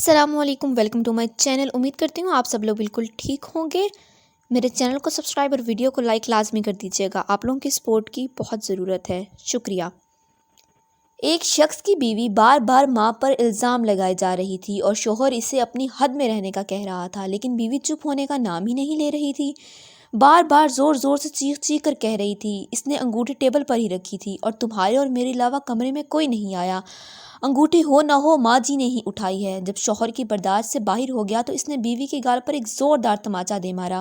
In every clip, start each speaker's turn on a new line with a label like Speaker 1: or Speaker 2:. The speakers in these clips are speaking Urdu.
Speaker 1: السلام علیکم، ویلکم ٹو مائی چینل۔ امید کرتی ہوں آپ سب لوگ بالکل ٹھیک ہوں گے۔ میرے چینل کو سبسکرائب اور ویڈیو کو لائک لازمی کر دیجیے گا، آپ لوگوں کی سپورٹ کی بہت ضرورت ہے، شکریہ۔ ایک شخص کی بیوی بار بار ماں پر الزام لگائے جا رہی تھی اور شوہر اسے اپنی حد میں رہنے کا کہہ رہا تھا، لیکن بیوی چپ ہونے کا نام ہی نہیں لے رہی تھی۔ بار بار زور زور سے چیخ چیخ کر کہہ رہی تھی، اس نے انگوٹھی ٹیبل پر ہی رکھی تھی اور تمہارے اور میرے علاوہ کمرے میں کوئی نہیں آیا۔ انگوٹھی ہو نہ ہو ماں جی نے ہی اٹھائی ہے۔ جب شوہر کی برداشت سے باہر ہو گیا تو اس نے بیوی کے گال پر ایک زوردار تماچا دے مارا۔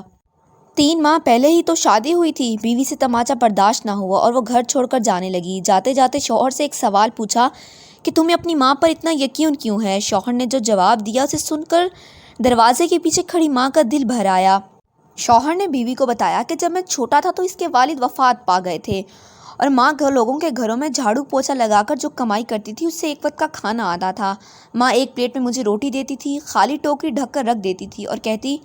Speaker 1: 3 ماہ پہلے ہی تو شادی ہوئی تھی، بیوی سے تماچا برداشت نہ ہوا اور وہ گھر چھوڑ کر جانے لگی۔ جاتے جاتے شوہر سے ایک سوال پوچھا کہ تمہیں اپنی ماں پر اتنا یقین کیوں ہے؟ شوہر نے جو جواب دیا اسے سن کر دروازے کے پیچھے کھڑی ماں کا دل بھر آیا۔ شوہر نے بیوی کو بتایا کہ جب میں چھوٹا تھا تو اس کے والد وفات پا گئے تھے اور ماں لوگوں کے گھروں میں جھاڑو پوچھا لگا کر جو کمائی کرتی تھی اس سے ایک وقت کا کھانا آتا تھا۔ ماں ایک پلیٹ میں مجھے روٹی دیتی تھی، خالی ٹوکری ڈھک کر رکھ دیتی تھی اور کہتی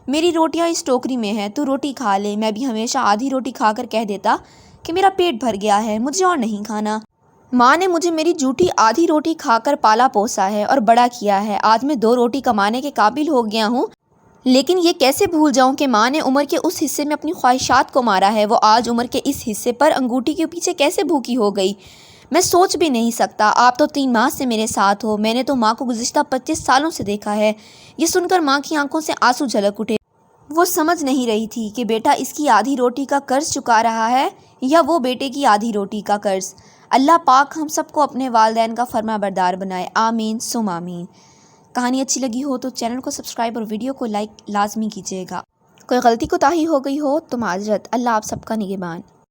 Speaker 1: میری روٹیاں اس ٹوکری میں ہیں، تو روٹی کھا لے۔ میں بھی ہمیشہ آدھی روٹی کھا کر کہہ دیتا کہ میرا پیٹ بھر گیا ہے، مجھے اور نہیں کھانا۔ ماں نے مجھے میری جھوٹی آدھی روٹی کھا کر پالا پوسا ہے اور بڑا کیا ہے۔ آج میں 2 روٹی کمانے کے قابل ہو گیا ہوں، لیکن یہ کیسے بھول جاؤں کہ ماں نے عمر کے اس حصے میں اپنی خواہشات کو مارا ہے۔ وہ آج عمر کے اس حصے پر انگوٹھی کے پیچھے کیسے بھوکی ہو گئی، میں سوچ بھی نہیں سکتا۔ آپ تو 3 ماہ سے میرے ساتھ ہو، میں نے تو ماں کو گزشتہ 25 سالوں سے دیکھا ہے۔ یہ سن کر ماں کی آنکھوں سے آنسو جھلک اٹھے۔ وہ سمجھ نہیں رہی تھی کہ بیٹا اس کی آدھی روٹی کا قرض چکا رہا ہے یا وہ بیٹے کی آدھی روٹی کا قرض۔ اللہ پاک ہم سب کو اپنے والدین کا فرما بردار بنائے، آمین ثم آمین۔ کہانی اچھی لگی ہو تو چینل کو سبسکرائب اور ویڈیو کو لائک لازمی کیجیے گا۔ کوئی غلطی کوتاہی ہو گئی ہو تو معذرت، اللہ آپ سب کا نگہبان۔